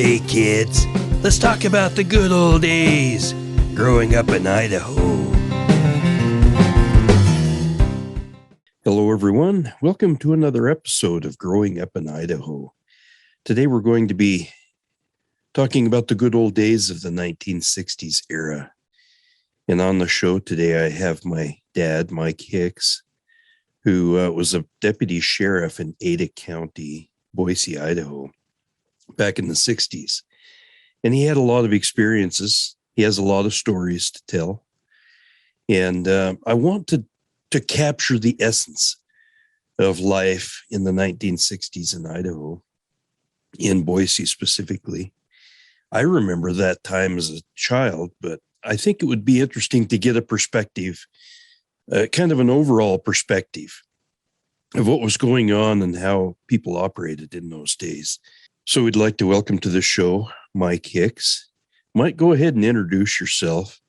Hey kids, let's talk about the good old days growing up in Idaho. Hello everyone, welcome to another episode of Growing Up in Idaho. Today we're going to be talking about the good old days of the 1960s era. And on the show today I have my dad, Mike Hicks, who was a deputy sheriff in Ada County, Boise, Idaho, back in the 60s. And he had a lot of experiences. He has a lot of stories to tell. And I want to capture the essence of life in the 1960s in Idaho, in Boise specifically. I remember that time as a child, but I think it would be interesting to get a perspective, kind of an overall perspective of what was going on and how people operated in those days. So we'd like to welcome to the show Mike Hicks. Mike, go ahead and introduce yourself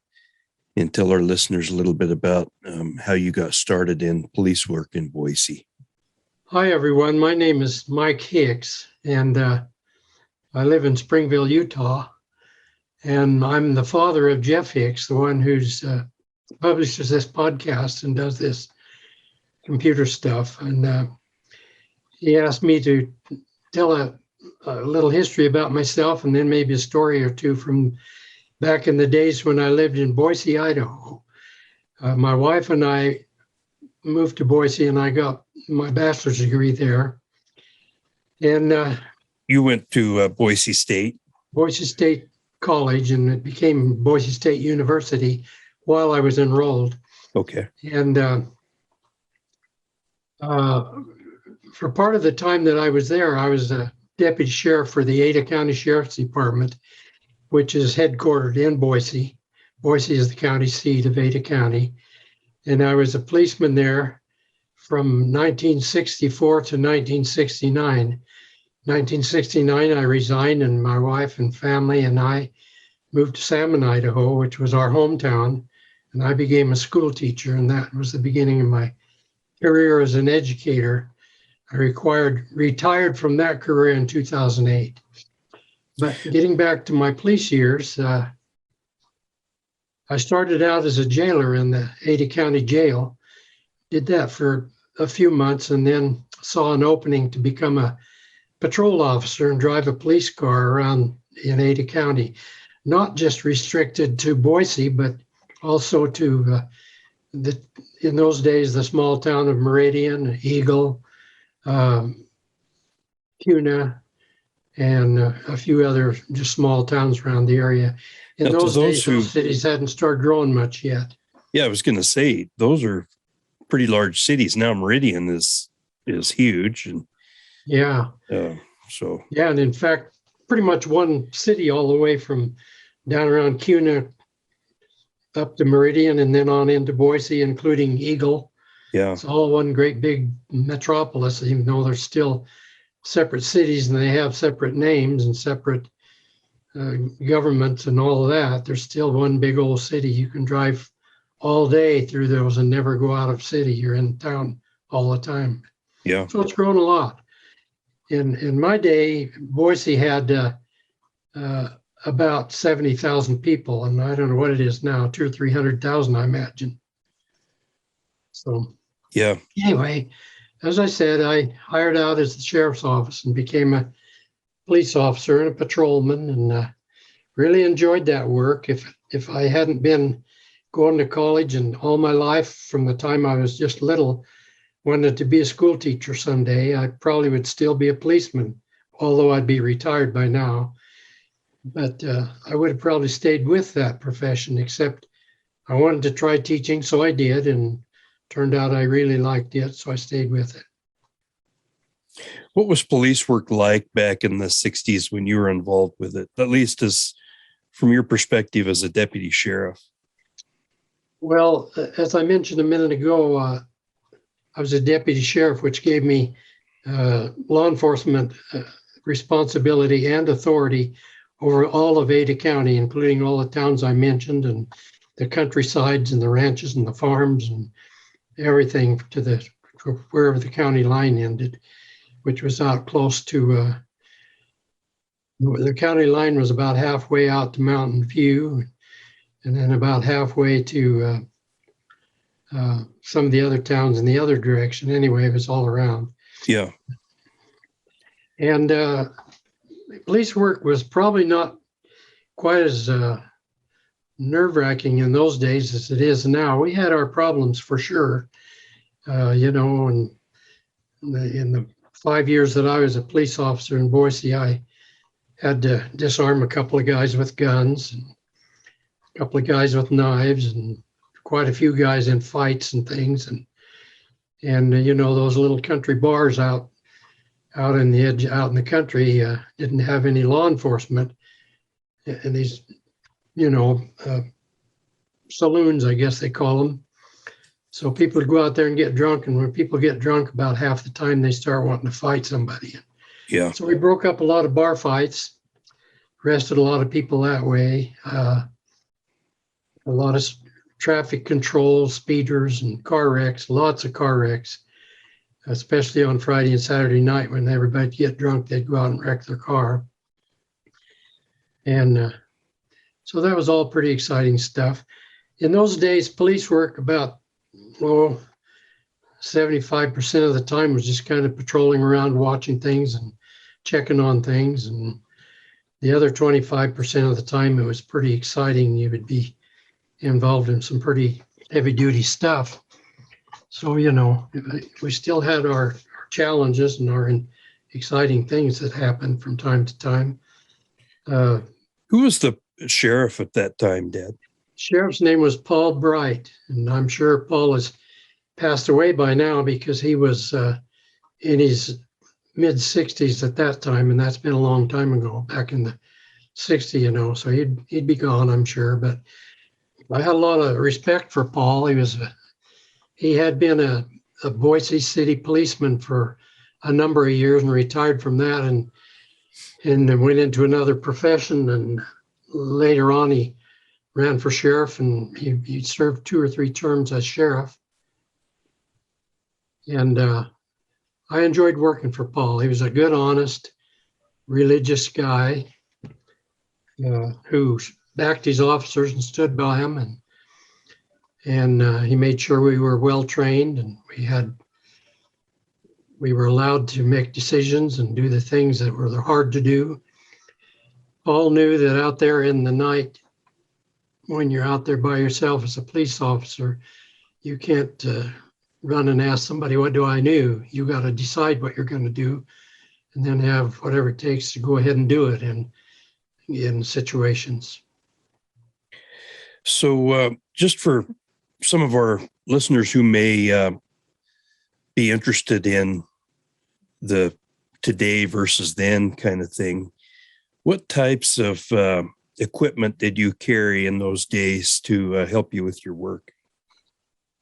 and tell our listeners a little bit about how you got started in police work in Boise. Hi, everyone. My name is Mike Hicks, and I live in Springville, Utah. And I'm the father of Jeff Hicks, the one who's publishes this podcast and does this computer stuff. And he asked me to tell a little history about myself and then maybe a story or two from back in the days when I lived in Boise, Idaho. My wife and I moved to Boise and I got my bachelor's degree there. And you went to Boise State? Boise State College, and it became Boise State University while I was enrolled. Okay. And for part of the time that I was there, I was a deputy sheriff for the Ada County Sheriff's Department, which is headquartered in Boise. Boise is the county seat of Ada County. And I was a policeman there from 1964 to 1969. 1969, I resigned, and my wife and family and I moved to Salmon, Idaho, which was our hometown. And I became a school teacher, and that was the beginning of my career as an educator. I retired from that career in 2008. But getting back to my police years, I started out as a jailer in the Ada County Jail. Did that for a few months and then saw an opening to become a patrol officer and drive a police car around in Ada County, not just restricted to Boise, but also to in those days, the small town of Meridian, Eagle, Kuna, and a few other just small towns around the area. In those days, those cities hadn't started growing much yet. Yeah, I was going to say, those are pretty large cities. Now Meridian is huge. And yeah. And in fact, pretty much one city all the way from down around Kuna up to Meridian and then on into Boise, including Eagle. Yeah. It's all one great big metropolis, even though they're still separate cities and they have separate names and separate governments and all of that. There's still one big old city. You can drive all day through those and never go out of city. You're in town all the time. Yeah. So it's grown a lot. In my day, Boise had about 70,000 people, and I don't know what it is now, 200,000 or 300,000, I imagine. So yeah. Anyway, as I said, I hired out as the sheriff's office and became a police officer and a patrolman, and really enjoyed that work. If I hadn't been going to college and all my life from the time I was just little, wanted to be a school teacher someday, I probably would still be a policeman, although I'd be retired by now. But I would have probably stayed with that profession, except I wanted to try teaching, so I did, and turned out I really liked it, so I stayed with it. What was police work like back in the 60s when you were involved with it, at least as from your perspective as a deputy sheriff? Well, as I mentioned a minute ago, I was a deputy sheriff, which gave me law enforcement responsibility and authority over all of Ada County, including all the towns I mentioned and the countrysides and the ranches and the farms and everything to wherever the county line ended, which was out close to The county line was about halfway out to Mountain View, and then about halfway to some of the other towns in the other direction. Anyway, it was all around. Yeah. And police work was probably not quite as nerve-wracking in those days as it is now. We had our problems for sure, and in the 5 years that I was a police officer in Boise, I had to disarm a couple of guys with guns and a couple of guys with knives and quite a few guys in fights and things. And those little country bars out in the country didn't have any law enforcement. And these, saloons, I guess they call them. So people would go out there and get drunk. And when people get drunk, about half the time they start wanting to fight somebody. Yeah. So we broke up a lot of bar fights, arrested a lot of people that way. A lot of traffic control, speeders and car wrecks, lots of car wrecks, especially on Friday and Saturday night when everybody get drunk, they'd go out and wreck their car. And so that was all pretty exciting stuff. In those days, police work about 75% of the time was just kind of patrolling around, watching things and checking on things. And the other 25% of the time, it was pretty exciting. You would be involved in some pretty heavy duty stuff. So, we still had our challenges and our exciting things that happened from time to time. Who was the sheriff at that time, Dad? Sheriff's name was Paul Bright, and I'm sure Paul has passed away by now because he was in his mid-60s at that time, and that's been a long time ago, back in the 60s, so he'd be gone, I'm sure. But I had a lot of respect for Paul. He had been a Boise City policeman for a number of years and retired from that and went into another profession. And later on, he ran for sheriff, and he served 2 or 3 terms as sheriff. And I enjoyed working for Paul. He was a good, honest, religious guy who backed his officers and stood by them. And he made sure we were well trained, and we were allowed to make decisions and do the things that were hard to do. Paul knew that out there in the night, when you're out there by yourself as a police officer, you can't run and ask somebody, what do I do? You got to decide what you're going to do and then have whatever it takes to go ahead and do it in situations. So just for some of our listeners who may be interested in the today versus then kind of thing, what types of equipment did you carry in those days to help you with your work?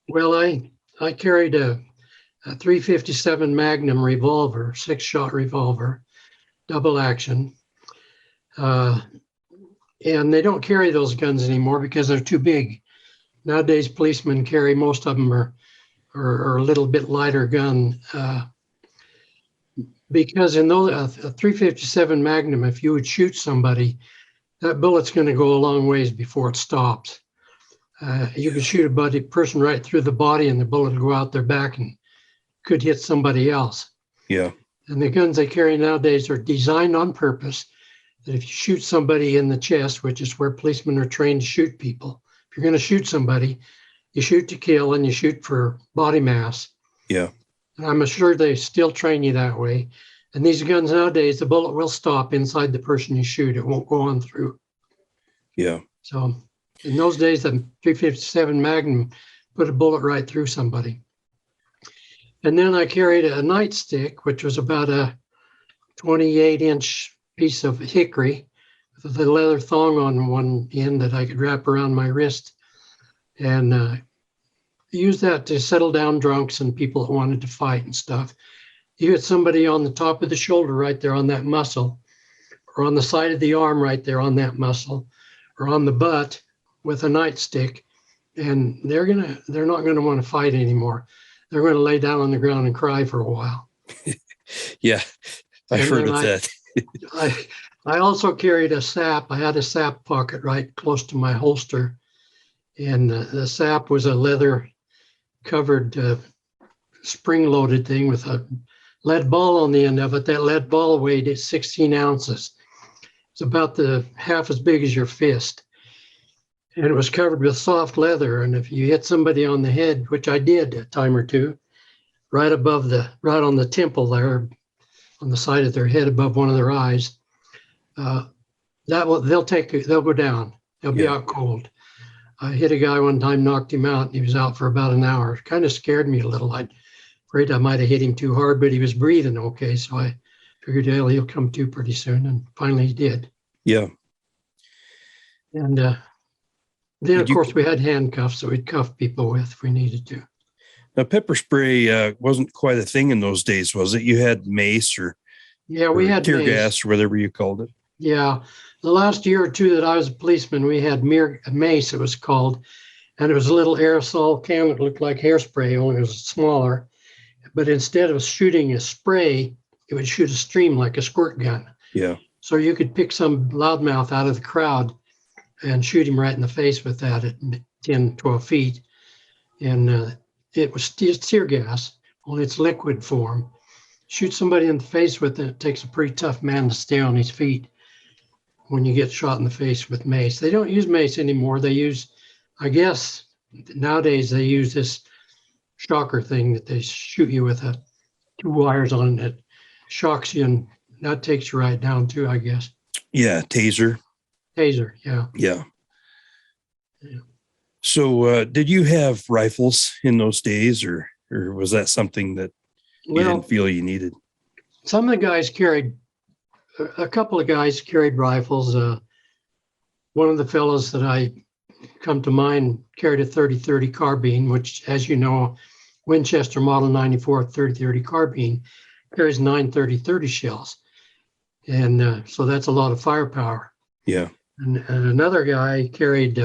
Well, I carried a .357 Magnum revolver, 6-shot revolver, double action. And they don't carry those guns anymore because they're too big. Nowadays, policemen carry, most of them are a little bit lighter gun. Because in those, a .357 Magnum, if you would shoot somebody, that bullet's going to go a long ways before it stops. You could shoot a person right through the body and the bullet will go out their back and could hit somebody else. Yeah. And the guns they carry nowadays are designed on purpose that if you shoot somebody in the chest, which is where policemen are trained to shoot people, if you're going to shoot somebody, you shoot to kill and you shoot for body mass. Yeah. And I'm sure they still train you that way. And these guns nowadays, the bullet will stop inside the person you shoot. It won't go on through. Yeah. So in those days, the .357 Magnum put a bullet right through somebody. And then I carried a nightstick, which was about a 28-inch piece of hickory with a leather thong on one end that I could wrap around my wrist and use that to settle down drunks and people that wanted to fight and stuff. You hit somebody on the top of the shoulder right there on that muscle, or on the side of the arm right there on that muscle, or on the butt with a nightstick, and they're not gonna want to fight anymore. They're going to lay down on the ground and cry for a while. Yeah, I've heard of that. I also carried a sap. I had a sap pocket right close to my holster. And the sap was a leather covered spring loaded thing with a lead ball on the end of it. That lead ball weighed 16 ounces. It's about the half as big as your fist. And it was covered with soft leather. And if you hit somebody on the head, which I did a time or two, right on the temple there, on the side of their head above one of their eyes, they'll go down. They'll be out cold. I hit a guy one time, knocked him out, and he was out for about an hour. It kind of scared me a little. I'm afraid I might have hit him too hard, but he was breathing okay. So I figured, he'll come to pretty soon. And finally he did. Yeah. And then, of course, we had handcuffs that we'd cuff people with if we needed to. Now, pepper spray wasn't quite a thing in those days, was it? You had mace we had tear mace. gas or whatever you called it. Yeah. The last year or two that I was a policeman, we had mace, it was called. And it was a little aerosol can that looked like hairspray, only it was smaller. But instead of shooting a spray, it would shoot a stream like a squirt gun. Yeah. So you could pick some loudmouth out of the crowd and shoot him right in the face with that at 10, 12 feet. And it was tear gas, only it's liquid form. Shoot somebody in the face with it, it takes a pretty tough man to stay on his feet when you get shot in the face with mace. They don't use mace anymore. They use, I guess, nowadays they use this shocker thing that they shoot you with two wires on it that shocks you, and that takes you right down too, I guess. Yeah, taser. Taser, yeah. Yeah. So did you have rifles in those days, or was that something that you didn't feel you needed? Some of the guys a couple of guys carried rifles. One of the fellows that I come to mind carried a 30-30 carbine, which, as you know, Winchester Model 94 30-30 carbine carries 9 30-30 shells. And so that's a lot of firepower. Yeah. And another guy carried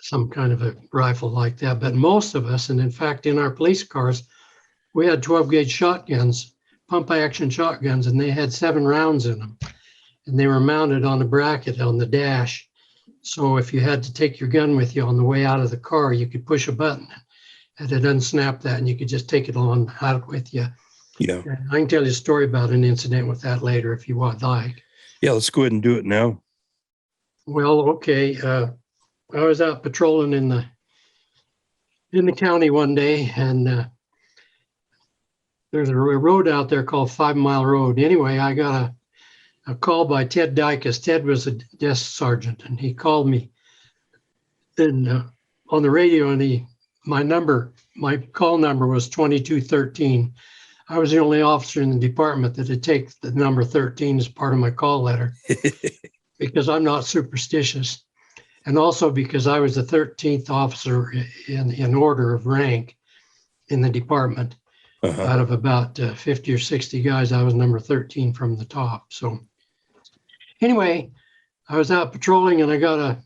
some kind of a rifle like that. But most of us, and in fact, in our police cars, we had 12-gauge shotguns, pump-action shotguns, and they had 7 rounds in them. And they were mounted on a bracket on the dash. So if you had to take your gun with you on the way out of the car, you could push a button and it unsnap that, and you could just take it on out with you. Yeah. And I can tell you a story about an incident with that later if you would like. Yeah, let's go ahead and do it now. Well, okay. I was out patrolling in the county one day, and there's a road out there called 5 Mile Road. Anyway, I got a call by Ted Dykus. Ted was a desk sergeant, and he called me and on the radio, and my call number was 2213. I was the only officer in the department that would take the number 13 as part of my call letter because I'm not superstitious. And also because I was the 13th officer in order of rank in the department. Uh-huh. Out of about 50 or 60 guys, I was number 13 from the top. So anyway, I was out patrolling and I got a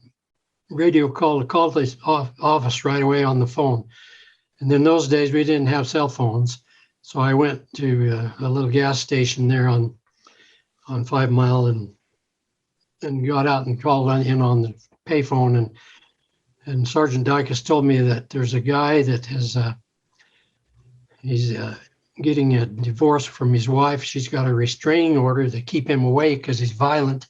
radio call to call this office right away on the phone. And in those days, we didn't have cell phones. So I went to a little gas station there on 5 Mile and got out and called in on the payphone. And Sergeant Dykus told me that there's a guy that has he's getting a divorce from his wife. She's got a restraining order to keep him away because he's violent.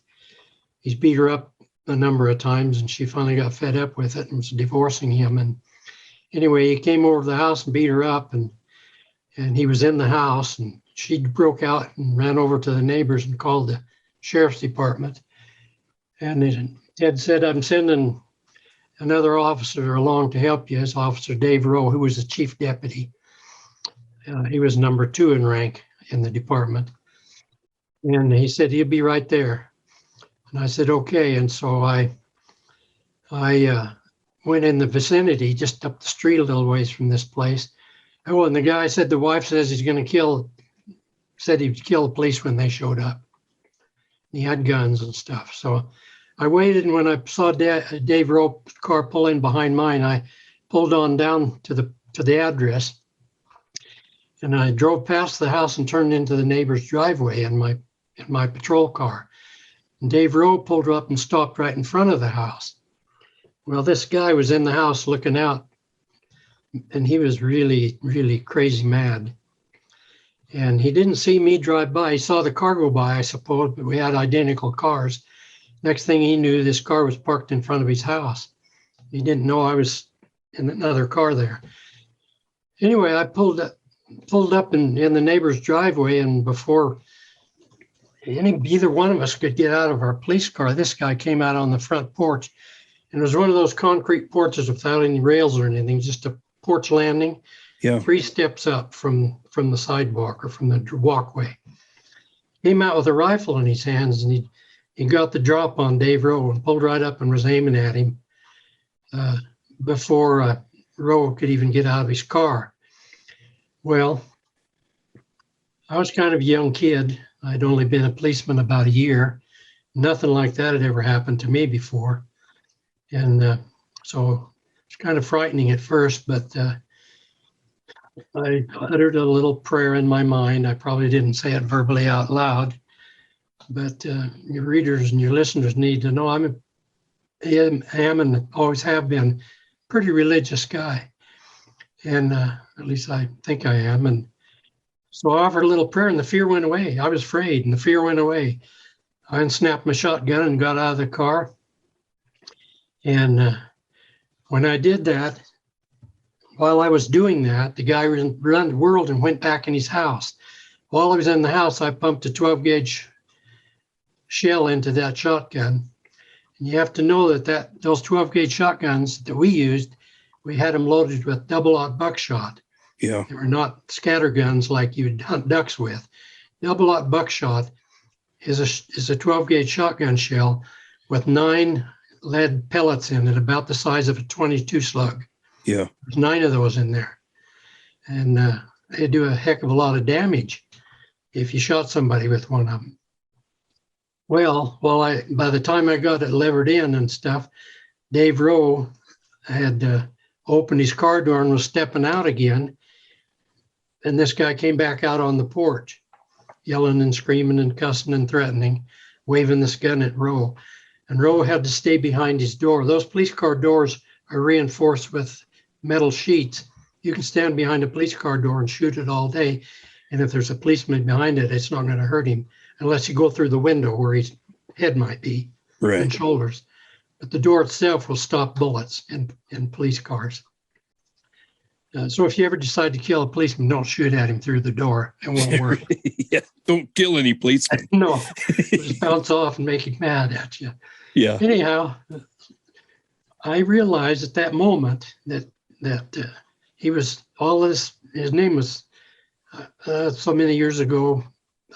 He's beat her up a number of times, and she finally got fed up with it and was divorcing him. And anyway, he came over to the house and beat her up, and he was in the house, and she broke out and ran over to the neighbors and called the sheriff's department. And Ted said, "I'm sending another officer along to help you." It's Officer Dave Rowe, who was the chief deputy. He was number 2 in rank in the department. And he said, "He'll be right there." And I said, "Okay." And so I went in the vicinity, just up the street a little ways from this place. Oh, and the guy said the wife says he'd kill the police when they showed up. He had guns and stuff. So I waited, and when I saw Dave Rowe's car pull in behind mine, I pulled on down to the address. And I drove past the house and turned into the neighbor's driveway. And my in my patrol car. And Dave Rowe pulled up and stopped right in front of the house. Well, this guy was in the house looking out, and he was really, really crazy mad. And he didn't see me drive by. He saw the car go by, I suppose, but we had identical cars. Next thing he knew, this car was parked in front of his house. He didn't know I was in another car there. Anyway, I pulled up in the neighbor's driveway, and before either one of us could get out of our police car, this guy came out on the front porch. And it was one of those concrete porches without any rails or anything, just a porch landing. Yeah. 3 steps up from the sidewalk or from the walkway. Came out with a rifle in his hands, and he got the drop on Dave Rowe and pulled right up and was aiming at him before Rowe could even get out of his car. Well, I was kind of a young kid. I'd only been a policeman about a year. Nothing like that had ever happened to me before. And so it's kind of frightening at first, but I uttered a little prayer in my mind. I probably didn't say it verbally out loud, but your readers and your listeners need to know I am and always have been a pretty religious guy. And at least I think I am. And so I offered a little prayer, and the fear went away. I was afraid, and the fear went away. I unsnapped my shotgun and got out of the car. And when I did that, while I was doing that, the guy ran the world and went back in his house. While I was in the house, I pumped a 12-gauge shell into that shotgun. And you have to know that those 12-gauge shotguns that we used, we had them loaded with double-aught buckshot. Yeah. They were not scatter guns like you'd hunt ducks with. Double-aught buckshot is a 12-gauge shotgun shell with 9 lead pellets in it, about the size of a 22 slug. Yeah. There's 9 of those in there. And they do a heck of a lot of damage if you shot somebody with one of them. Well, by the time I got it levered in and stuff, Dave Rowe had opened his car door and was stepping out again. And this guy came back out on the porch, yelling and screaming and cussing and threatening, waving this gun at Rowe. And Rowe had to stay behind his door. Those police car doors are reinforced with metal sheets. You can stand behind a police car door and shoot it all day. And if there's a policeman behind it, it's not going to hurt him unless you go through the window where his head might be and shoulders. But the door itself will stop bullets in police cars. So if you ever decide to kill a policeman, don't shoot at him through the door. It won't work. Yeah, don't kill any policemen. No, just bounce off and make him mad at you. Yeah. Anyhow, I realized at that moment that he was all this. His name was so many years ago.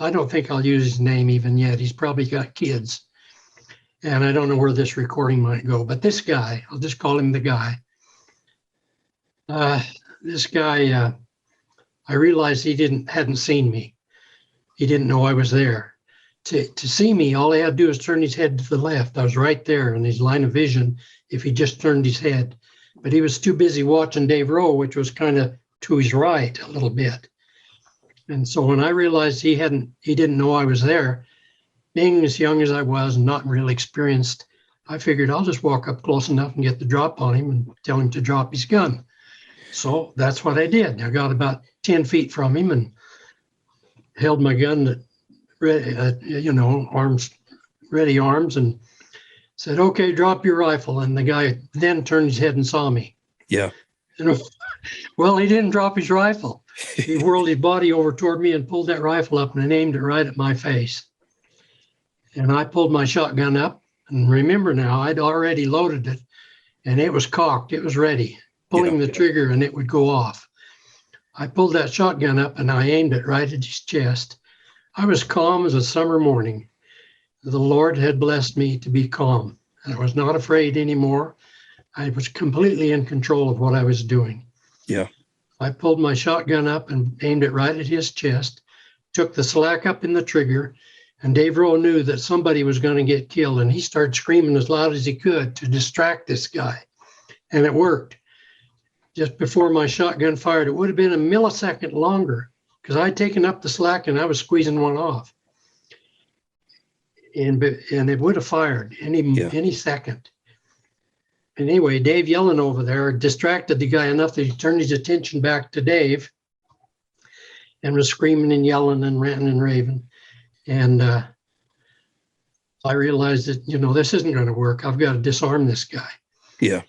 I don't think I'll use his name even yet. He's probably got kids, and I don't know where this recording might go. But this guy, I'll just call him the guy. This guy, I realized he hadn't seen me. He didn't know I was there. To see me, all he had to do was turn his head to the left. I was right there in his line of vision if he just turned his head. But he was too busy watching Dave Rowe, which was kind of to his right a little bit. And so when I realized he didn't know I was there, being as young as I was and not really experienced, I figured I'll just walk up close enough and get the drop on him and tell him to drop his gun. So that's what I did. I got about 10 feet from him and held my gun ready arms, and said, "Okay, drop your rifle." And the guy then turned his head and saw me. Yeah. Well, he didn't drop his rifle. He whirled his body over toward me and pulled that rifle up and aimed it right at my face. And I pulled my shotgun up, and remember now, I'd already loaded it, and it was cocked. It was ready, pulling the trigger, and it would go off. I pulled that shotgun up, and I aimed it right at his chest. I was calm as a summer morning. The Lord had blessed me to be calm. I was not afraid anymore. I was completely in control of what I was doing. Yeah. I pulled my shotgun up and aimed it right at his chest, took the slack up in the trigger, and Dave Rowe knew that somebody was going to get killed, and he started screaming as loud as he could to distract this guy. And it worked. Just before my shotgun fired, it would have been a millisecond longer, because I'd taken up the slack and I was squeezing one off. and it would have fired Yeah. any second. And anyway, Dave yelling over there distracted the guy enough that he turned his attention back to Dave and was screaming and yelling and ranting and raving. And I realized that, this isn't going to work. I've got to disarm this guy. Yeah.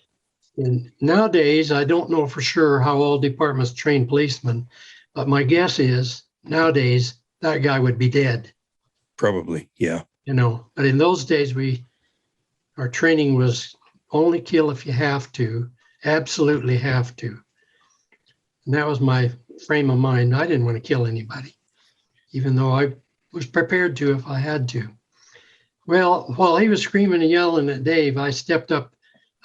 And nowadays, I don't know for sure how all departments train policemen, but my guess is nowadays that guy would be dead. Probably. Yeah. But in those days, our training was only kill if you have to, absolutely have to. And that was my frame of mind. I didn't want to kill anybody, even though I was prepared to if I had to. Well, while he was screaming and yelling at Dave, I stepped up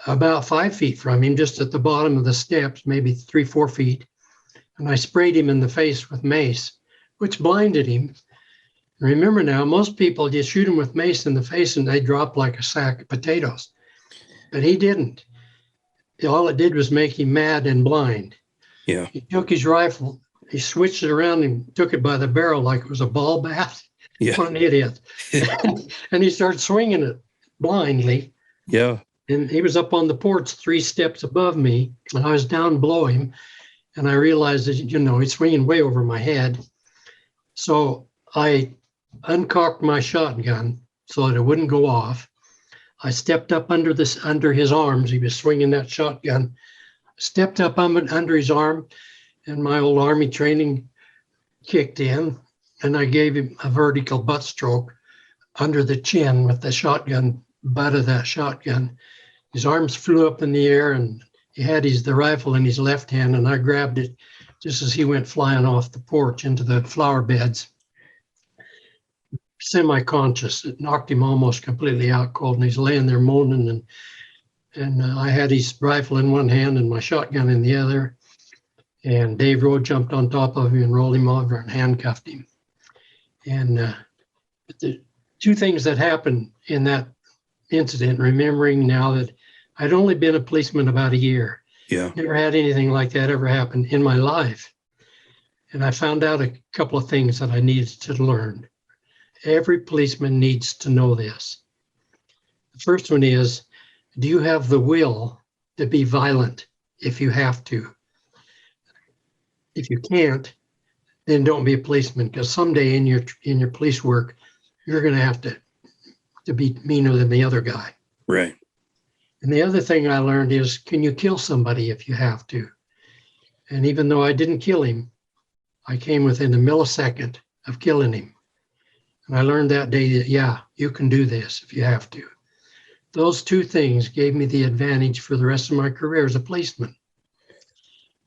about 5 feet from him, just at the bottom of the steps, maybe 3-4 feet. And I sprayed him in the face with mace, which blinded him. Remember now, most people just shoot him with mace in the face and they drop like a sack of potatoes. But he didn't. All it did was make him mad and blind. Yeah. He took his rifle, he switched it around and took it by the barrel like it was a ball bat. Yeah. What an idiot. And he started swinging it blindly. Yeah. And he was up on the porch 3 steps above me, and I was down below him. And I realized that, he's swinging way over my head. So I uncocked my shotgun so that it wouldn't go off. I stepped up under his arms. He was swinging that shotgun. Stepped up under his arm, and my old Army training kicked in, and I gave him a vertical butt stroke under the chin with the shotgun, butt of that shotgun. His arms flew up in the air, and he had the rifle in his left hand, and I grabbed it just as he went flying off the porch into the flower beds. Semi-conscious. It knocked him almost completely out cold, and he's laying there moaning, and I had his rifle in one hand and my shotgun in the other, and Dave Rowe jumped on top of him and rolled him over and handcuffed him. And the 2 things that happened in that incident, remembering now that I'd only been a policeman about a year. Yeah. Never had anything like that ever happen in my life. And I found out a couple of things that I needed to learn. Every policeman needs to know this. The first one is, do you have the will to be violent if you have to? If you can't, then don't be a policeman, because someday in your police work, you're going to have to be meaner than the other guy. Right. And the other thing I learned is, can you kill somebody if you have to? And even though I didn't kill him, I came within a millisecond of killing him. And I learned that day that, yeah, you can do this if you have to. Those 2 things gave me the advantage for the rest of my career as a policeman,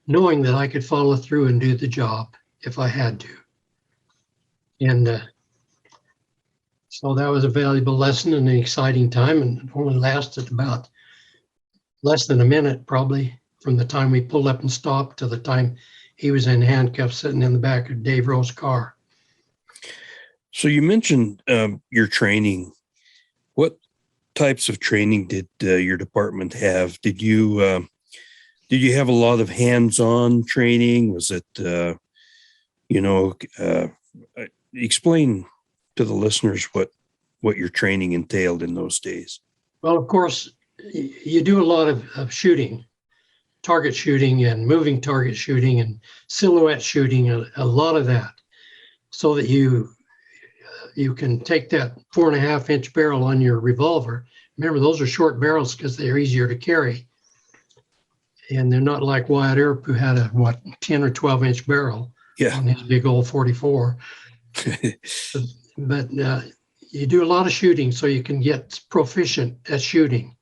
knowing that I could follow through and do the job if I had to. And so that was a valuable lesson and an exciting time, and it only lasted about less than a minute, probably, from the time we pulled up and stopped to the time he was in handcuffs sitting in the back of Dave Rowe's car. So you mentioned your training. What types of training did your department have? Did you have a lot of hands-on training? Was it, explain to the listeners what your training entailed in those days? Well, of course, you do a lot of shooting, target shooting and moving target shooting and silhouette shooting, a lot of that, so that you can take that 4.5-inch barrel on your revolver. Remember, those are short barrels because they're easier to carry. And they're not like Wyatt Earp, who had a 10 or 12-inch barrel on his big old 44. But you do a lot of shooting so you can get proficient at shooting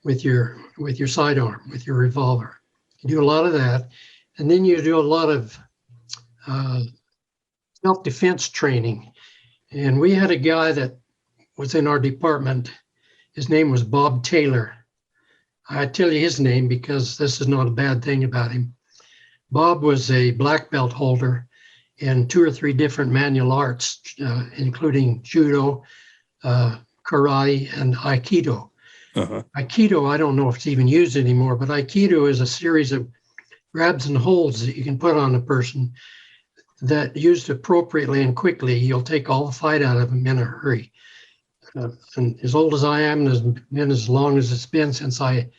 with your sidearm, with your revolver. You do a lot of that. And then you do a lot of self-defense training. And we had a guy that was in our department. His name was Bob Taylor. I tell you his name because this is not a bad thing about him. Bob was a black belt holder in 2 or 3 different martial arts, including judo, karate, and aikido. Uh-huh. Aikido, I don't know if it's even used anymore, but aikido is a series of grabs and holds that you can put on a person that, used appropriately and quickly, you'll take all the fight out of them in a hurry. and as old as I am, and has been as long as it's been since I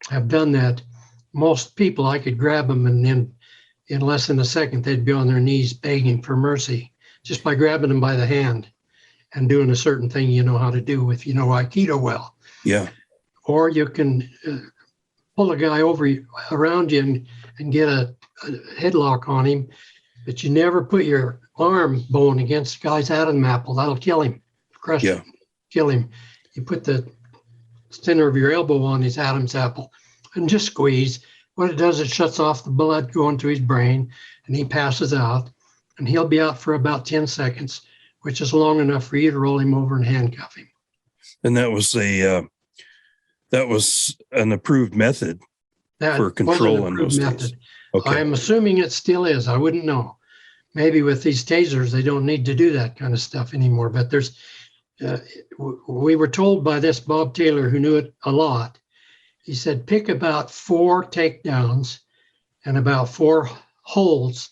have done that, most people I could grab them, and then in less than a second they'd be on their knees begging for mercy just by grabbing them by the hand and doing a certain thing you know how to do if you know Aikido well. Yeah. Or you can pull a guy over around you and get a headlock on him, but you never put your arm bone against the guy's Adam apple. That'll kill him, crush him, kill him. You put the center of your elbow on his Adam's apple and just squeeze. What it does, it shuts off the blood going to his brain, and he passes out, and he'll be out for about 10 seconds, which is long enough for you to roll him over and handcuff him. And that was an approved method for control in those days. Okay. I'm assuming it still is. I wouldn't know. Maybe with these tasers, they don't need to do that kind of stuff anymore. But we were told by this Bob Taylor, who knew it a lot. He said, pick about 4 takedowns and about 4 holds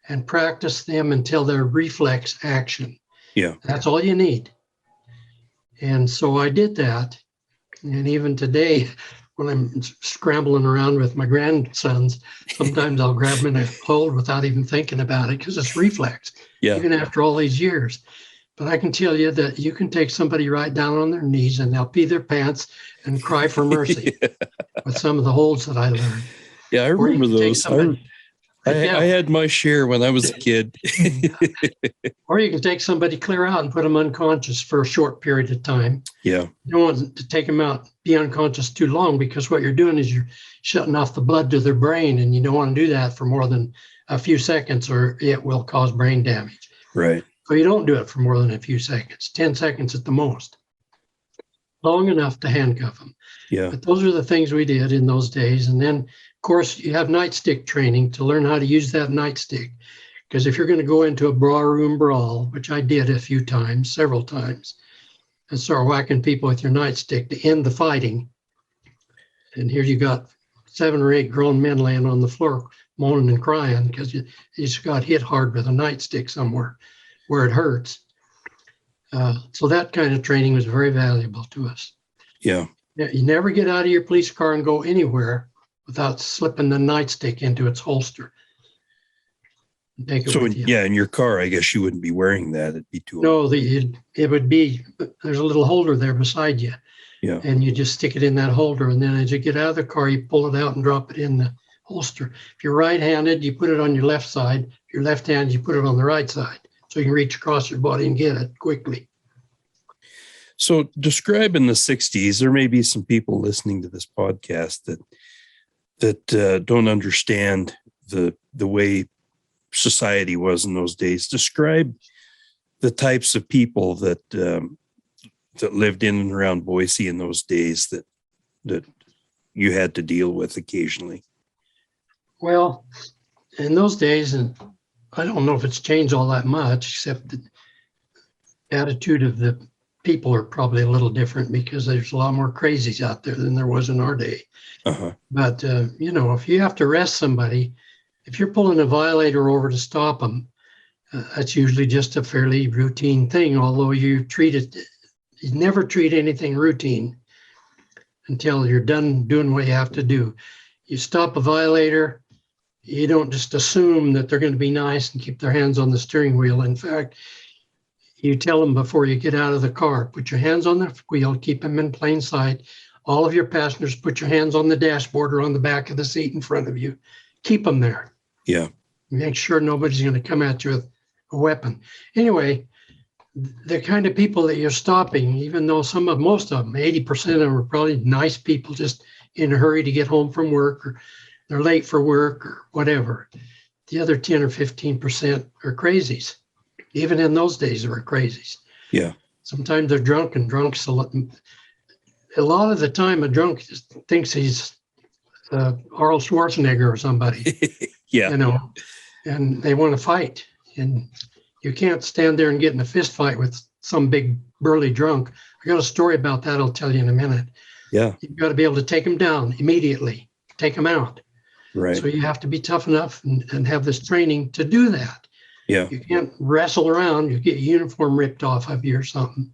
and practice them until they're reflex action. Yeah. That's all you need. And so I did that. And even today, when I'm scrambling around with my grandsons, sometimes I'll grab them in a hold without even thinking about it because it's reflex, even after all these years. But I can tell you that you can take somebody right down on their knees and they'll pee their pants and cry for mercy with some of the holds that I learned. Yeah, I remember those. I had my share when I was a kid. Or you can take somebody clear out and put them unconscious for a short period of time. Yeah. You don't want to take them out, be unconscious too long, because what you're doing is you're shutting off the blood to their brain, and you don't want to do that for more than a few seconds or it will cause brain damage. Right. So you don't do it for more than a few seconds, 10 seconds at the most. Long enough to handcuff them. Yeah. But those are the things we did in those days. And then, of course, you have nightstick training to learn how to use that nightstick. Because if you're going to go into a barroom brawl, which I did a few times, several times, and start whacking people with your nightstick to end the fighting, and here you got 7 or 8 grown men laying on the floor moaning and crying because you just got hit hard with a nightstick somewhere where it hurts. So that kind of training was very valuable to us. Yeah. You never get out of your police car and go anywhere without slipping the nightstick into its holster. Take it So with you. in your car, I guess you wouldn't be wearing that. It'd be too. No, it would be, there's a little holder there beside you. Yeah. And you just stick it in that holder. And then as you get out of the car, you pull it out and drop it in the holster. If you're right-handed, you put it on your left side. If you're left-handed, you put it on the right side. So you can reach across your body and get it quickly. So describe in the 60s, there may be some people listening to this podcast that don't understand the way society was in those days. Describe the types of people that lived in and around Boise in those days that you had to deal with occasionally. Well, in those days, and I don't know if it's changed all that much, except the attitude of the people are probably a little different because there's a lot more crazies out there than there was in our day. Uh-huh. But, if you have to arrest somebody, if you're pulling a violator over to stop them, that's usually just a fairly routine thing, although you never treat anything routine until you're done doing what you have to do. You stop a violator, you don't just assume that they're going to be nice and keep their hands on the steering wheel. In fact, you tell them before you get out of the car, put your hands on the wheel, keep them in plain sight. All of your passengers, put your hands on the dashboard or on the back of the seat in front of you. Keep them there. Yeah. Make sure nobody's going to come at you with a weapon. Anyway, the kind of people that you're stopping, even though most of them, 80% of them are probably nice people just in a hurry to get home from work, or they're late for work or whatever. The other 10 or 15% are crazies. Even in those days, they were crazies. Yeah. Sometimes they're drunk, and drunks, a lot of the time, a drunk just thinks he's Arnold Schwarzenegger or somebody. Yeah. And they want to fight. And you can't stand there and get in a fist fight with some big burly drunk. I got a story about that I'll tell you in a minute. Yeah. You've got to be able to take them down immediately, take them out. Right. So you have to be tough enough and have this training to do that. Yeah. You can't wrestle around. You get your uniform ripped off of you or something.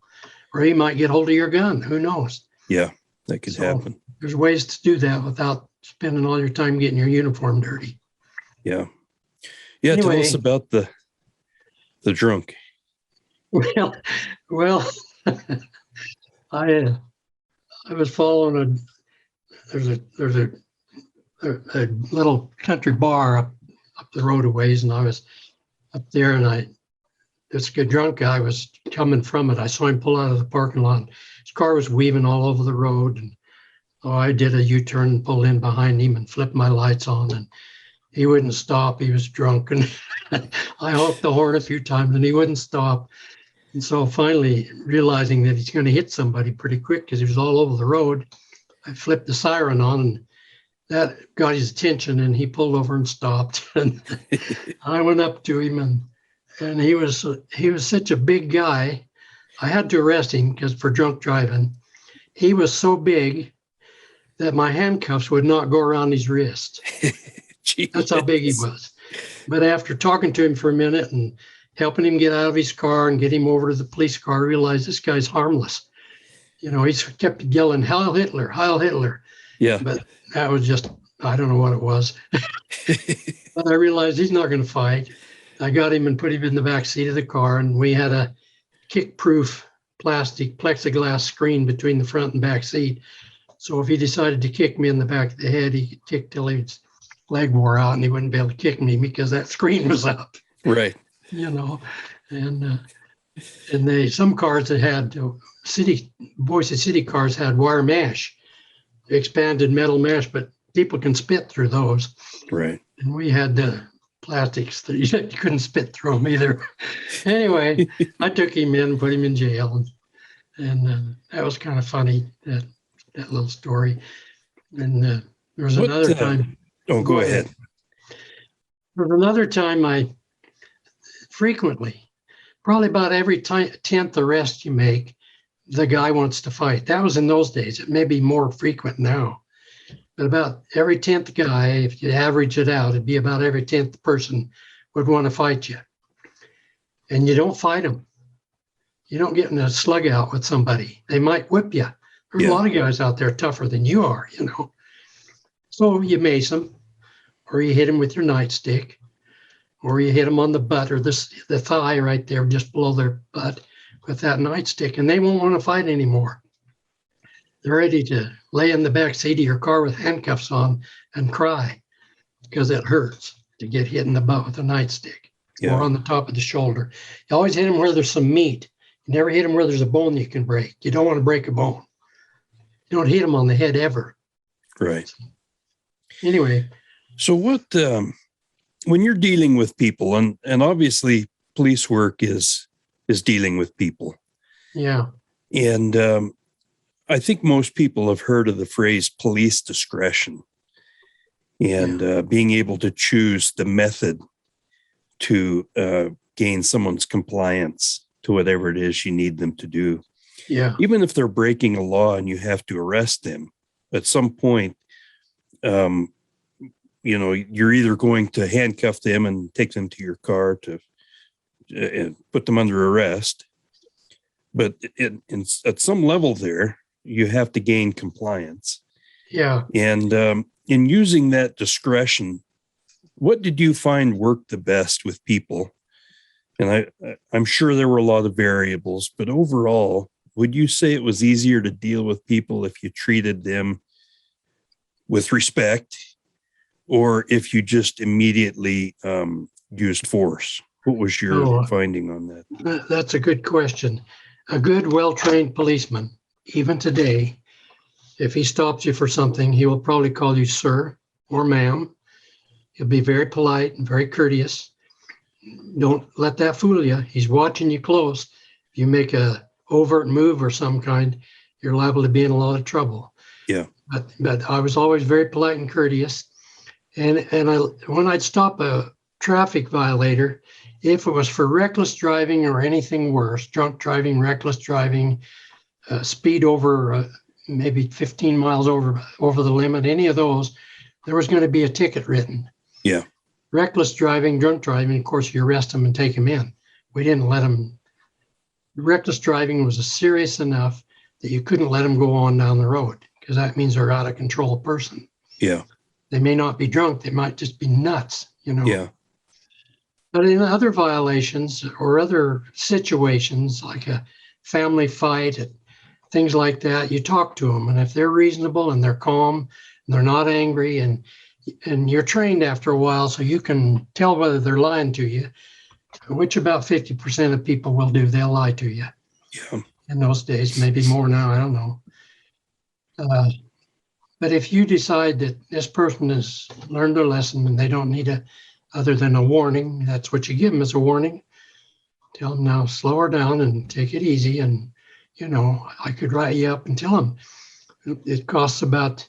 or he might get hold of your gun. Who knows? Yeah, that could happen. There's ways to do that without spending all your time getting your uniform dirty. Yeah. Yeah. Anyway, tell us about the drunk. Well, I was following there's a little country bar up the road a ways, and I was up there, and this good drunk guy was coming from it. I saw him pull out of the parking lot. His car was weaving all over the road, and I did a U-turn and pulled in behind him and flipped my lights on, and he wouldn't stop. He was drunk, and I honked the horn a few times, and he wouldn't stop. And so finally, realizing that he's going to hit somebody pretty quick because he was all over the road, I flipped the siren on, and that got his attention, and he pulled over and stopped. And I went up to him, and he was such a big guy. I had to arrest him because for drunk driving. He was so big that my handcuffs would not go around his wrist. That's how big he was. But after talking to him for a minute and helping him get out of his car and get him over to the police car, I realized this guy's harmless. You know, he kept yelling, "Heil Hitler, Heil Hitler." Yeah. But that was just, I don't know what it was. But I realized he's not going to fight. I got him and put him in the back seat of the car, and we had a kick-proof plastic plexiglass screen between the front and back seat. So if he decided to kick me in the back of the head, he could kick till his leg wore out, and he wouldn't be able to kick me because that screen was up. Right. You know, and some cars that had Boise City cars had wire mesh, expanded metal mesh, but people can spit through those. Right. And we had the plastics that you couldn't spit through them either. Anyway, I took him in and put him in jail, and that was kind of funny, that little story. And there was another time. Oh, go ahead. There was another time I frequently, probably about every 10th arrest you make, the guy wants to fight. That was in those days. It may be more frequent now. But about every 10th guy, if you average it out, it'd be about every 10th person would want to fight you. And you don't fight them. You don't get in a slug out with somebody. They might whip you. There's a lot of guys out there tougher than you are, you know. So you mace them, or you hit them with your nightstick, or you hit them on the butt or the thigh right there just below their butt with that nightstick, and they won't want to fight anymore. They're ready to lay in the back seat of your car with handcuffs on and cry because it hurts to get hit in the butt with a nightstick or on the top of the shoulder. You always hit them where there's some meat. You never hit them where there's a bone you can break. You don't want to break a bone. You don't hit them on the head ever. Right. Anyway. So what, when you're dealing with people, and obviously police work is dealing with people. Yeah. And I think most people have heard of the phrase police discretion and being able to choose the method to gain someone's compliance to whatever it is you need them to do. Yeah. Even if they're breaking a law and you have to arrest them, at some point, you know, you're either going to handcuff them and take them to your car to put them under arrest. But at some level there, you have to gain compliance. Yeah. And in using that discretion, what did you find worked the best with people? And I'm sure there were a lot of variables, but overall, would you say it was easier to deal with people if you treated them with respect, or if you just immediately used force? What was your finding on that? That's a good question. A good, well-trained policeman, even today, if he stops you for something, he will probably call you sir or ma'am. He'll be very polite and very courteous. Don't let that fool you. He's watching you close. If you make a overt move or some kind, you're liable to be in a lot of trouble. Yeah. But I was always very polite and courteous. And when I'd stop a traffic violator, if it was for reckless driving or anything worse, drunk driving, reckless driving, speed over maybe 15 miles over the limit, any of those, there was going to be a ticket written. Yeah. Reckless driving, drunk driving, of course, you arrest them and take them in. We didn't let them reckless driving was serious enough that you couldn't let them go on down the road, because that means they're out of control person. Yeah. They may not be drunk. They might just be nuts, Yeah. But in other violations or other situations, like a family fight, things like that, you talk to them. And if they're reasonable and they're calm and they're not angry, and you're trained after a while, so you can tell whether they're lying to you, which about 50% of people will do. They'll lie to you. Yeah. In those days, maybe more now, I don't know. But if you decide that this person has learned their lesson and they don't need other than a warning, that's what you give them as a warning. Tell them, now slow her down and take it easy. And, I could write you up and tell them it costs about,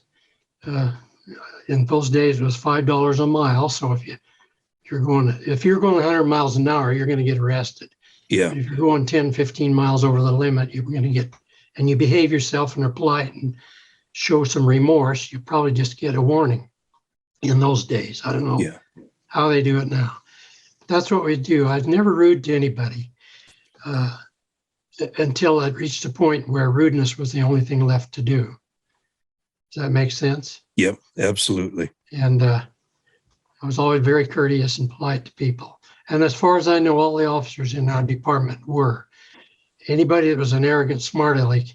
in those days it was $5 a mile. So if you're going 100 miles an hour, you're going to get arrested. Yeah. If you're going 10, 15 miles over the limit, you're going to get, and you behave yourself and are polite and show some remorse, you probably just get a warning in those days. I don't know how they do it now. That's what we do. I've never rude to anybody until I reached a point where rudeness was the only thing left to do. Does that make sense? Yep, absolutely. And I was always very courteous and polite to people. And as far as I know, all the officers in our department were. Anybody that was an arrogant smart aleck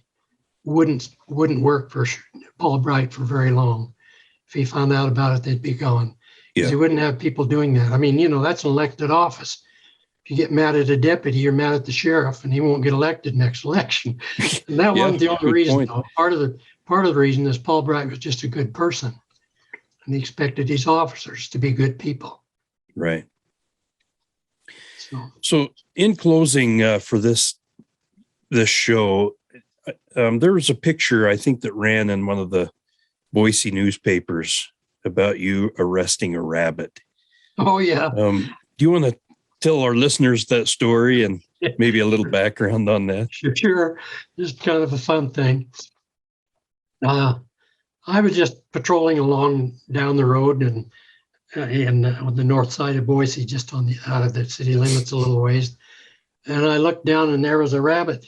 wouldn't work for Paul Bright for very long. If he found out about it, they'd be gone. Because he wouldn't have people doing that. I mean, that's an elected office. If you get mad at a deputy, you're mad at the sheriff, and he won't get elected next election. And that wasn't the only reason. Though. Part of the reason is Paul Bright was just a good person, and he expected his officers to be good people. Right. So in closing for this show, there was a picture, I think, that ran in one of the Boise newspapers about you arresting a rabbit. Oh, yeah. Do you want to tell our listeners that story and maybe a little background on that? Sure. Just kind of a fun thing. I was just patrolling along down the road and on the north side of Boise, just out of the city limits a little ways. And I looked down and there was a rabbit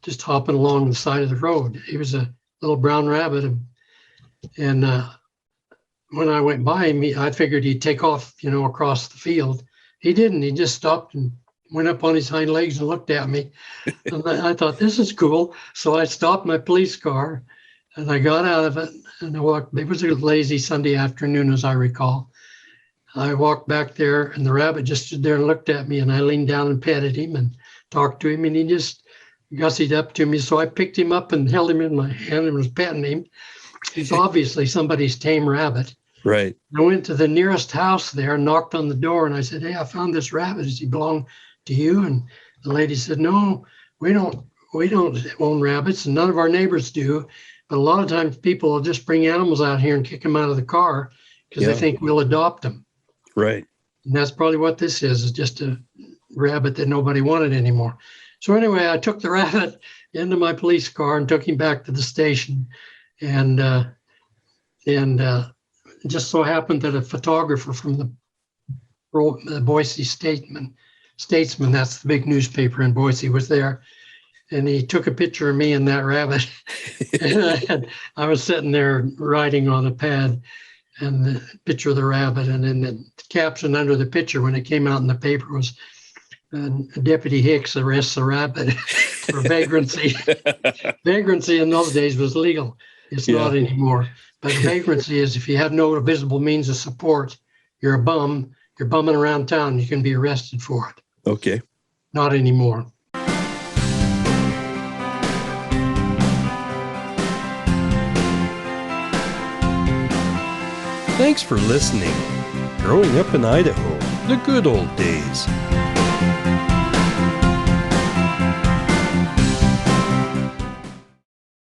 just hopping along the side of the road. He was a little brown rabbit. And when I went by him, I figured he'd take off, across the field. He didn't. He just stopped and went up on his hind legs and looked at me. And I thought, this is cool. So I stopped my police car and I got out of it and I walked. It was a lazy Sunday afternoon, as I recall. I walked back there and the rabbit just stood there and looked at me, and I leaned down and petted him and talked to him, and he just gussied up to me. So I picked him up and held him in my hand and was petting him. He's obviously somebody's tame rabbit. Right. I went to the nearest house there and knocked on the door, and I said, hey, I found this rabbit. Does he belong to you? And the lady said, no, we don't own rabbits, and none of our neighbors do. But a lot of times people will just bring animals out here and kick them out of the car because they think we'll adopt them. Right. And that's probably what this is just a rabbit that nobody wanted anymore. So anyway, I took the rabbit into my police car and took him back to the station. And just so happened that a photographer from the Boise Statesman, that's the big newspaper in Boise, was there. And he took a picture of me and that rabbit. And I was sitting there writing on a pad, and the picture of the rabbit. And then the caption under the picture, when it came out in the paper, was Deputy Hicks arrests a rabbit for vagrancy. Vagrancy in those days was legal. It's not anymore. But vagrancy is if you have no visible means of support, you're a bum, you're bumming around town, you can be arrested for it. Okay. Not anymore. Thanks for listening. Growing Up in Idaho, the good old days.